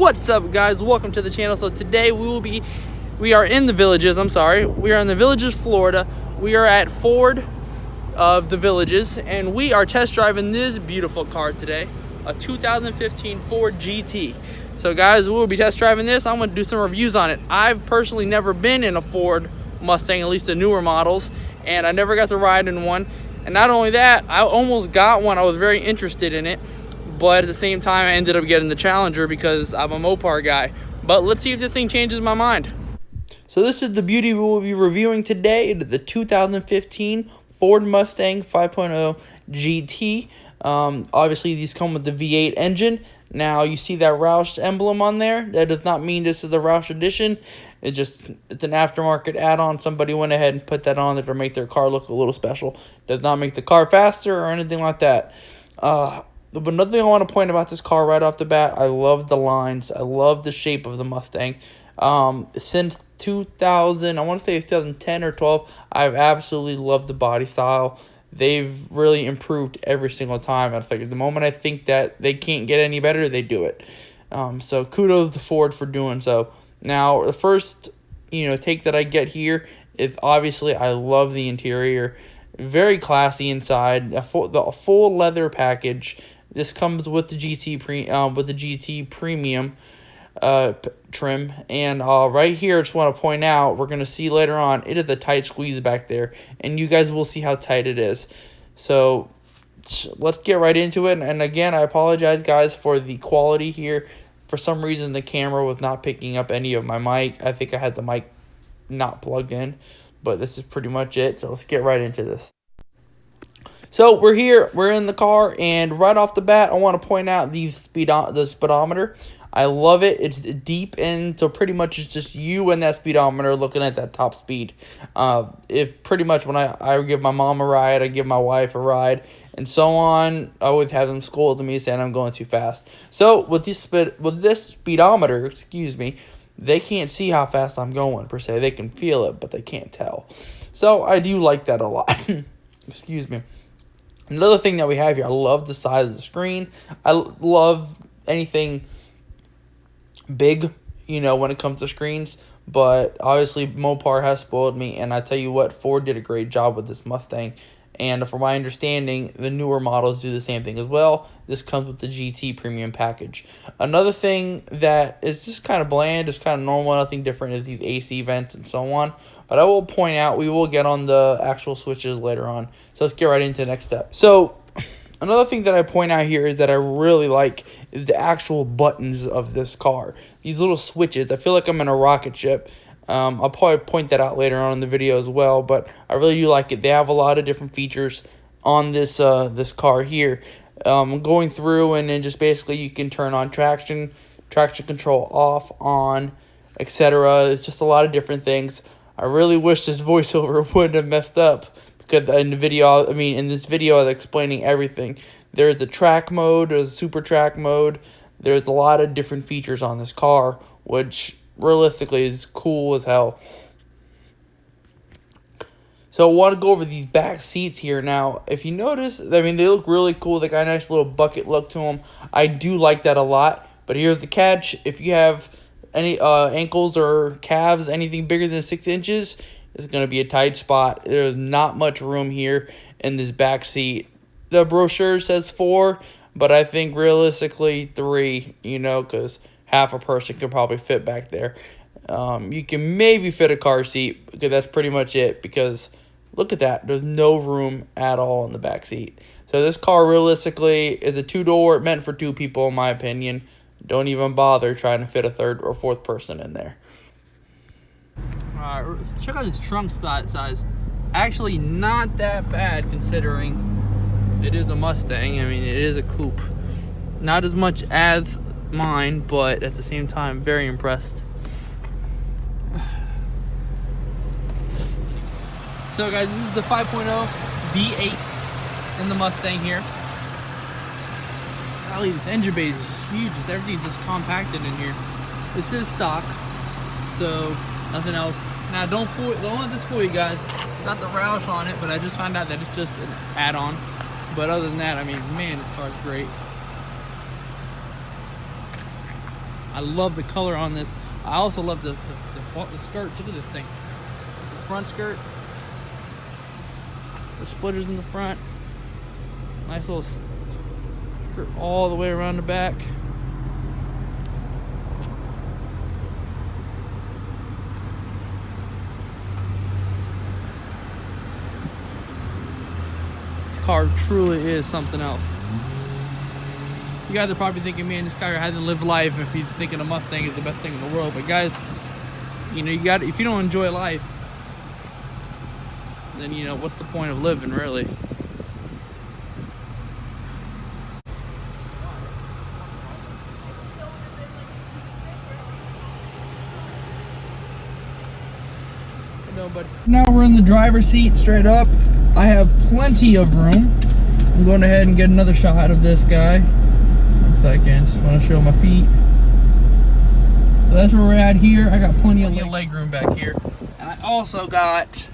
What's up, guys? Welcome to the channel. So today we are in the Villages. We are in the Villages, Florida. We are at Ford of the Villages, and we are test driving this beautiful car today, a 2015 Ford GT. So guys, we will be test driving this. I'm going to do some reviews on it. I've personally never been in a Ford Mustang, at least the newer models, and I never got to ride in one. And not only that, I almost got one. I was very interested in it, but at the same time I ended up getting the Challenger because I'm a Mopar guy. But let's see if this thing changes my mind. So this is the beauty we will be reviewing today, the 2015 Ford Mustang 5.0 GT. Obviously these come with the V8 engine. Now you see that Roush emblem on there. That does not mean this is the Roush edition. It's an aftermarket add-on. Somebody went ahead and put that on there to make their car look a little special. Does not make the car faster or anything like that. But another thing I want to point about this car right off the bat, I love the lines. I love the shape of the Mustang. Since 2000, I want to say 2010 or 12, I've absolutely loved the body style. They've really improved every single time. It's like the moment I think that they can't get any better, they do it. So kudos to Ford for doing so. Now, the first take that I get here is obviously I love the interior. Very classy inside. The full leather package. This comes with the GT Premium trim, and right here I just want to point out, we're going to see later on, it is a tight squeeze back there, and you guys will see how tight it is. So let's get right into it. And again, I apologize guys for the quality here. For some reason the camera was not picking up any of my mic. I think I had the mic not plugged in, but this is pretty much it. So let's get right into this. So we're here, we're in the car, and right off the bat I want to point out the speedometer. I love it. It's deep in, so pretty much it's just you and that speedometer looking at that top speed. If pretty much when I give my mom a ride, I give my wife a ride, and so on, I always have them scold me saying I'm going too fast. So with this speedometer, excuse me, they can't see how fast I'm going per se. They can feel it, but they can't tell. So I do like that a lot. Excuse me. Another thing that we have here, I love the size of the screen. I love anything big, when it comes to screens, but obviously Mopar has spoiled me, and I tell you what, Ford did a great job with this Mustang, and from my understanding, the newer models do the same thing as well. This comes with the GT Premium package. Another thing that is just kind of bland, just kind of normal, nothing different, is these AC vents and so on, but I will point out, we will get on the actual switches later on. So let's get right into the next step. So another thing that I point out here is that I really like is the actual buttons of this car. These little switches, I feel like I'm in a rocket ship. I'll probably point that out later on in the video as well, but I really do like it. They have a lot of different features on this this car here. Going through, and then just basically you can turn on traction control off, on, etc. It's just a lot of different things. I really wish this voiceover wouldn't have messed up, because in this video I was explaining everything. There's the track mode, there's a super track mode. There's a lot of different features on this car, which realistically is cool as hell. So I want to go over these back seats here. Now, if you notice, they look really cool. They got a nice little bucket look to them. I do like that a lot. But here's the catch. If you have any ankles or calves, anything bigger than 6 inches, it's going to be a tight spot. There's not much room here in this back seat. The brochure says 4, but I think realistically 3, because half a person could probably fit back there. You can maybe fit a car seat, because that's pretty much it, because look at that. There's no room at all in the back seat. So this car realistically is a 2-door, meant for 2 people in my opinion. Don't even bother trying to fit a 3rd or 4th person in there. Alright, check out this trunk size. Actually not that bad considering it is a Mustang. It is a coupe. Not as much as mine, but at the same time, very impressed. So guys, this is the 5.0 V8 in the Mustang here. Golly, this engine bay is huge. Everything's just compacted in here. This is stock, so nothing else. Now don't let this fool you guys. It's got the Roush on it, but I just found out that it's just an add-on. But other than that, man, this car's great. I love the color on this. I also love the skirt. Look at this thing. The front skirt. The splitters in the front. Nice little skirt all the way around the back. This car truly is something else. You guys are probably thinking, man, this guy hasn't lived life if he's thinking a Mustang is the best thing in the world. But guys, you know, if you don't enjoy life, then, you know, what's the point of living, really? But now we're in the driver's seat straight up. I have plenty of room. I'm going ahead and get another shot of this guy. 1 second, just want to show my feet. So that's where we're at here. I got plenty of leg room back here. And I also got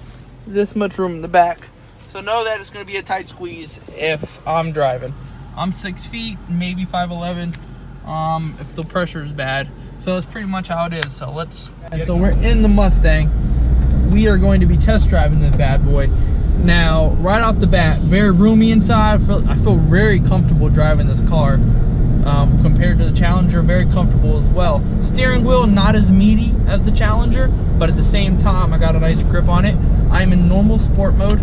this much room in the back. So know that it's going to be a tight squeeze if I'm driving. I'm 6 feet, maybe 5'11", if the pressure is bad. So that's pretty much how it is. So we're in the Mustang. We are going to be test driving this bad boy. Now, right off the bat, very roomy inside. I feel very comfortable driving this car. Compared to the Challenger, very comfortable as well. Steering wheel, not as meaty as the Challenger, but at the same time, I got a nice grip on it. I'm in normal sport mode.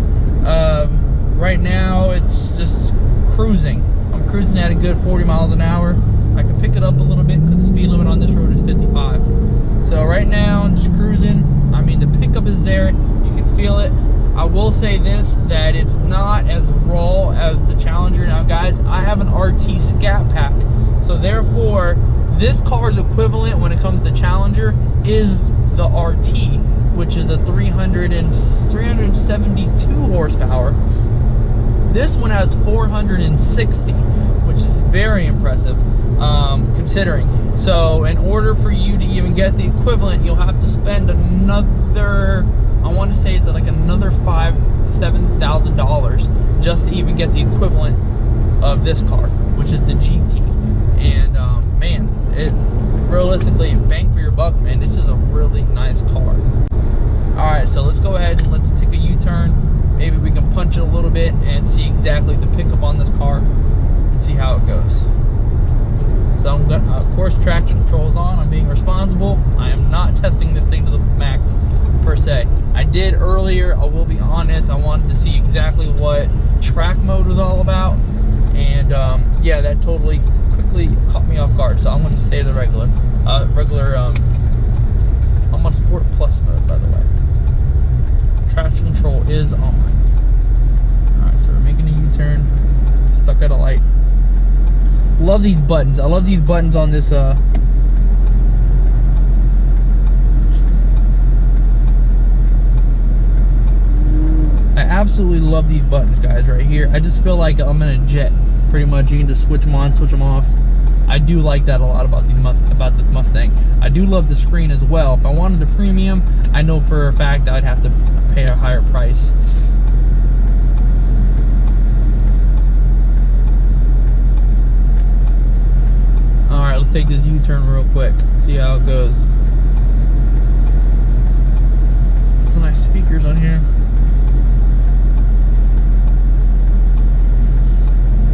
Right now, it's just cruising. I'm cruising at a good 40 miles an hour. I can pick it up a little bit because the speed limit on this road is 55. So right now, I'm just cruising. I mean, the pickup is there. You can feel it. I will say this, that it's not as raw as the Challenger. Now, guys, I have an RT Scat Pack. So therefore, this car's equivalent when it comes to Challenger is the RT, which is a 372 horsepower. This one has 460, which is very impressive, considering. So in order for you to even get the equivalent, you'll have to spend another, I want to say it's like another $7,000 just to even get the equivalent of this car, which is the GT. And man, it realistically, bang for your buck, man. This is a really nice car. All right, so let's go ahead and let's take a U-turn. Maybe we can punch it a little bit and see exactly the pickup on this car and see how it goes. So I'm gonna, of course, traction control is on. I'm being responsible. I am not testing this thing to the max per se. I did earlier, I will be honest, I wanted to see exactly what track mode was all about. And yeah, that totally quickly caught me off guard. So I'm going to stay to the regular. I'm on Sport Plus mode, by the way. Traction control is on. Alright, so we're making a U-turn. Stuck at a light. Love these buttons. I love these buttons on this I absolutely love these buttons, guys, right here. I just feel like I'm in a jet, pretty much. You can just switch them on, switch them off. I do like that a lot about this Mustang. I do love the screen as well. If I wanted the premium, I know for a fact I'd have to pay a higher price. Alright, let's take this U-turn real quick, see how it goes. Some nice speakers on here.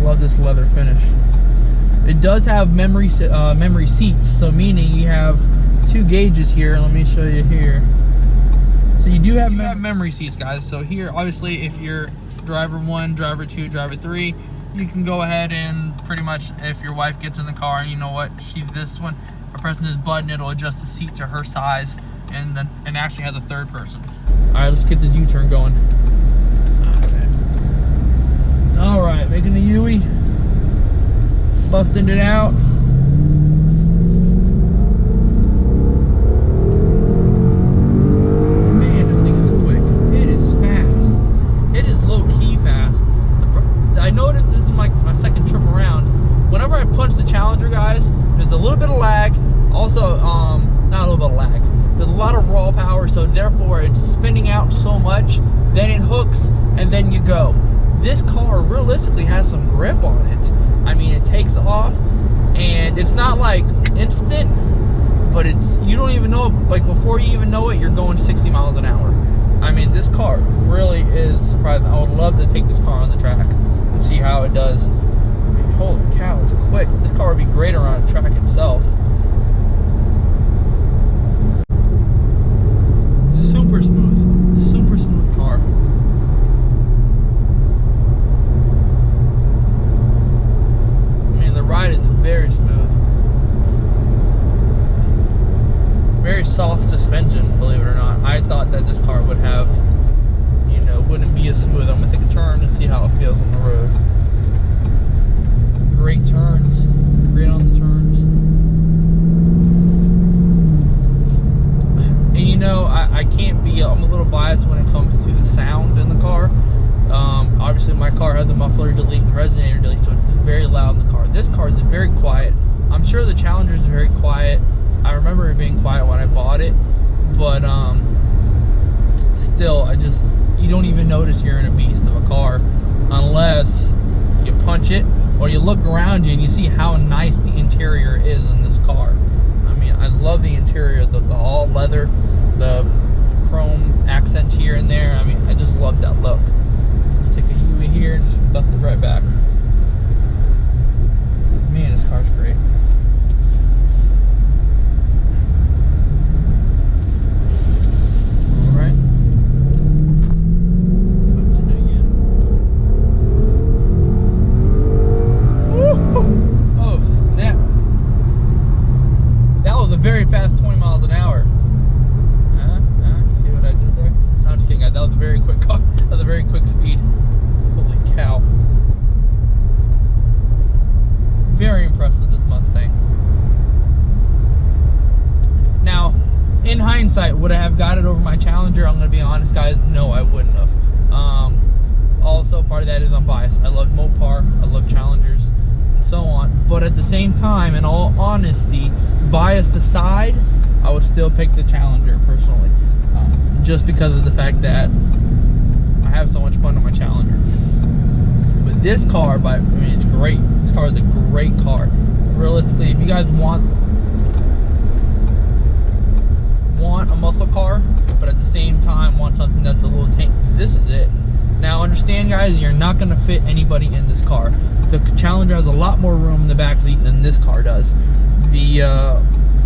Love this leather finish. It does have memory seats, so meaning you have 2 gauges here. Let me show you here. So you do have memory seats, guys. So here, obviously, if you're driver 1, driver 2, driver 3, you can go ahead and pretty much, if your wife gets in the car and you know what, she's this one, by pressing this button, it'll adjust the seat to her size, and then actually has a 3rd person. All right, let's get this U-turn going. All right, making the U-ey, busting it out. Man, this thing is quick. It is fast. It is low-key fast. I noticed this is my 2nd trip around. Whenever I punch the Challenger, guys, there's a little bit of lag. Also, not a little bit of lag. There's a lot of raw power, so therefore it's spinning out so much, then it hooks, and then you go. This car realistically has some grip on it. I mean, it takes off, and it's not like instant, but you don't even know it. Like, before you even know it, you're going 60 miles an hour. I mean, this car really is surprising. I would love to take this car on the track and see how it does. I mean, holy cow, it's quick. This car would be great around a track itself. Super smooth car. I mean, the ride is very smooth. Very soft suspension, believe it or not. I thought that this car would have, wouldn't be as smooth. I'm gonna take a turn and see how it feels on the road. Great turns, great on the turns. And I can't be, I'm a little biased when it comes to the sound in the car. Obviously my car had the muffler delete and resonator delete, so it's very loud in the car. This car is very quiet. I'm sure the Challenger is very quiet. I remember it being quiet when I bought it, but still, you don't even notice you're in a beast of a car unless you punch it or you look around you and you see how nice the interior is in this car. I mean, I love the interior, the all leather, the chrome accent here and there. I mean, I just love that look. Let's take a U here and just bust it right back. Man, this car's great. Very fast 20 miles an hour. You see what I did there? No, I'm just kidding, guys. That was a very quick car. That was a very quick speed. Holy cow. Very impressed with this Mustang. Now, in hindsight, would I have got it over my Challenger? I'm going to be honest, guys. No, I wouldn't have. Also, part of that is I'm biased. I love Mopar. I love Challengers. So on, but at the same time, in all honesty, biased aside, I would still pick the Challenger personally, just because of the fact that I have so much fun on my Challenger. But this car, it's great. This car is a great car. Realistically, if you guys want a muscle car, but at the same time want something that's a little tank, this is it. Now, understand, guys, you're not going to fit anybody in this car. The Challenger has a lot more room in the back seat than this car does. The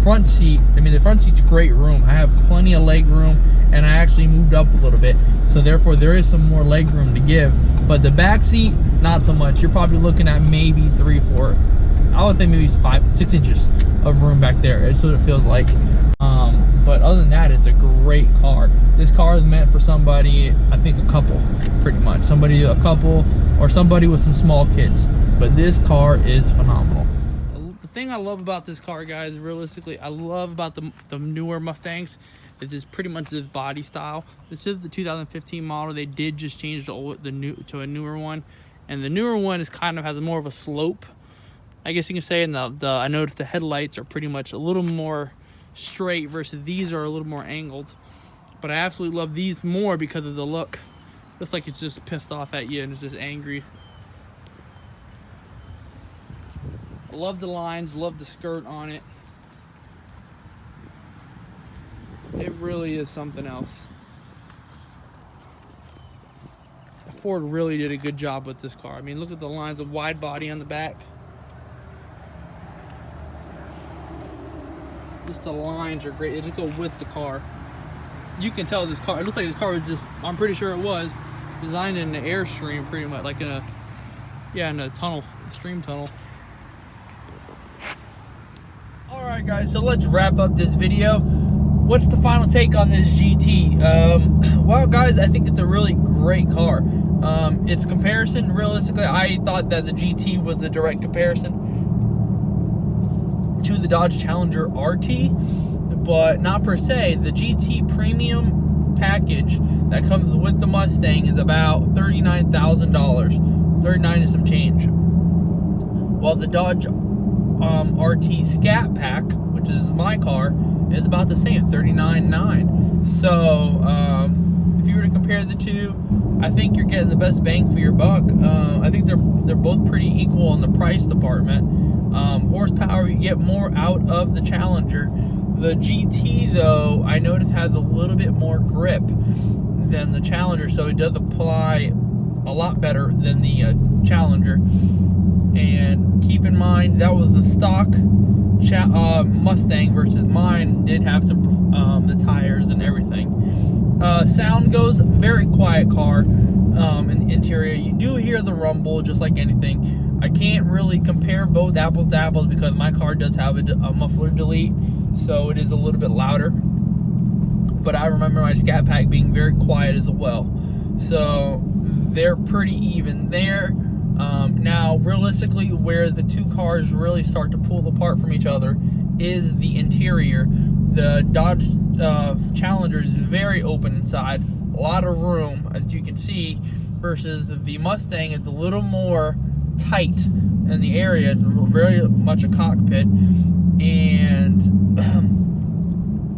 front seat, the front seat's great room. I have plenty of leg room, and I actually moved up a little bit, so therefore there is some more leg room to give. But the back seat, not so much. You're probably looking at maybe 3, 4, I would say maybe 5, 6 inches of room back there. That's what it feels like. But other than that, it's a great car. This car is meant for somebody, I think a couple, pretty much. A couple, or somebody with some small kids. But this car is phenomenal. The thing I love about this car, guys, realistically, I love about the newer Mustangs is pretty much this body style. This is the 2015 model. They did just change to a newer one. And the newer one is kind of has more of a slope, I guess you can say. And I noticed the headlights are pretty much a little more straight versus these are a little more angled. But I absolutely love these more because of the look. Looks like it's just pissed off at you and it's just angry. I love the lines, love the skirt on it. It really is something else. Ford really did a good job with this car. I mean, look at the lines of wide body on the back. Just the lines are great. They just go with the car. You can tell this car, it looks like this car was just, I'm pretty sure it was, designed in an Airstream pretty much, like in a tunnel, stream tunnel. Alright guys, so let's wrap up this video. What's the final take on this GT? Well guys, I think it's a really great car. Its comparison, realistically, I thought that the GT was a direct comparison to the Dodge Challenger RT, but not per se. The GT premium package that comes with the Mustang is about $39,000, 39 and some change, while the Dodge RT Scat Pack, which is my car, is about the same, $39,900. So if you were to compare the two, I think you're getting the best bang for your buck. I think they're both pretty equal in the price department. Horsepower, you get more out of the Challenger, The GT, though, I noticed has a little bit more grip than the Challenger, so it does apply a lot better than the Challenger. And keep in mind, that was the stock Mustang versus mine did have some the tires and everything. Sound goes, very quiet car. In the interior, you do hear the rumble just like anything. I can't really compare both apples to apples because my car does have a muffler delete, so it is a little bit louder. But I remember my Scat Pack being very quiet as well. So they're pretty even there. Now, realistically, where the two cars really start to pull apart from each other is the interior. The Dodge Challenger is very open inside, a lot of room, as you can see, versus the Mustang is a little more tight in the area. It's very much a cockpit, and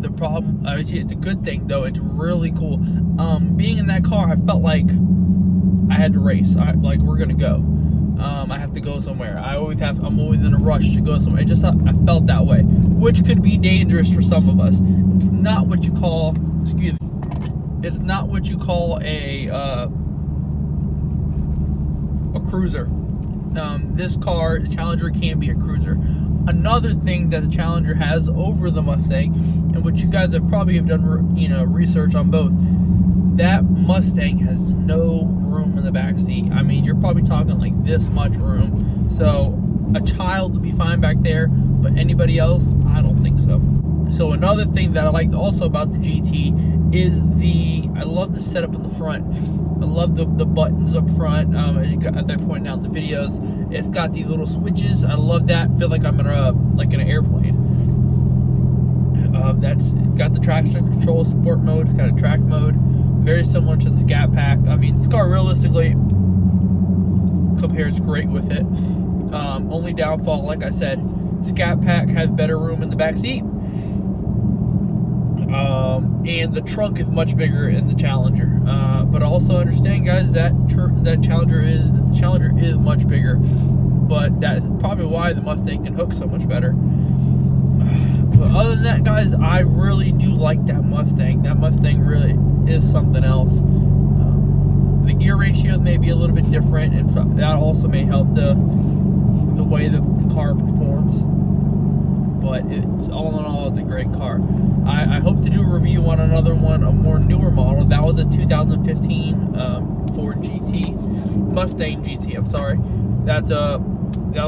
the problem, actually, it's a good thing though. It's really cool. Being in that car, I felt like I had to race. Like, we're gonna go. I have to go somewhere. I'm always in a rush to go somewhere. I felt that way, which could be dangerous for some of us. It's not what you call, it's not what you call a cruiser. This car, the Challenger, can be a cruiser. Another thing that the Challenger has over the Mustang, and which you guys have probably done, research on both, that Mustang has no room in the back seat. I mean, you're probably talking like this much room. So a child would be fine back there, but anybody else, I don't think so. So another thing that I liked also about the GT is I love the setup in the front. I love the buttons up front. As I pointed out in the videos, it's got these little switches. I love that. I feel like I'm in an airplane. That's got the traction control, sport mode. It's got a track mode, very similar to the Scat Pack. I mean, this car realistically compares great with it. Only downfall, like I said, Scat Pack has better room in the back seat. And the trunk is much bigger in the Challenger. But also understand, guys, that Challenger is much bigger. But that's probably why the Mustang can hook so much better. But other than that, guys, I really do like that Mustang. That Mustang really is something else. The gear ratios may be a little bit different, and that also may help the way the car performs. But it's all in all, it's a great car. I hope to do a review on another one, a more newer model. That was a 2015 Ford GT, Mustang GT. I'm sorry. That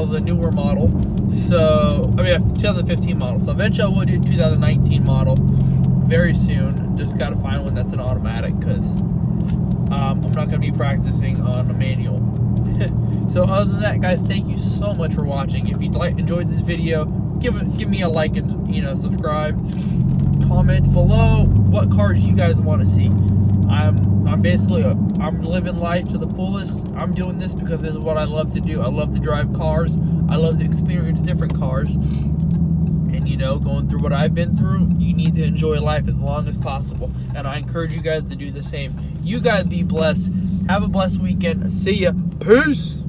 was a newer model. So I mean, 2015 model. So eventually we'll do 2019 model very soon. Just got to find one that's an automatic, because I'm not going to be practicing on a manual. So other than that, guys, thank you so much for watching. If you enjoyed this video, give me a like and subscribe. Comment below what cars you guys want to see. I'm basically I'm living life to the fullest. I'm doing this because this is what I love to do. I love to drive cars. I love to experience different cars. And going through what I've been through, you need to enjoy life as long as possible. And I encourage you guys to do the same. You guys be blessed. Have a blessed weekend. See ya. Peace.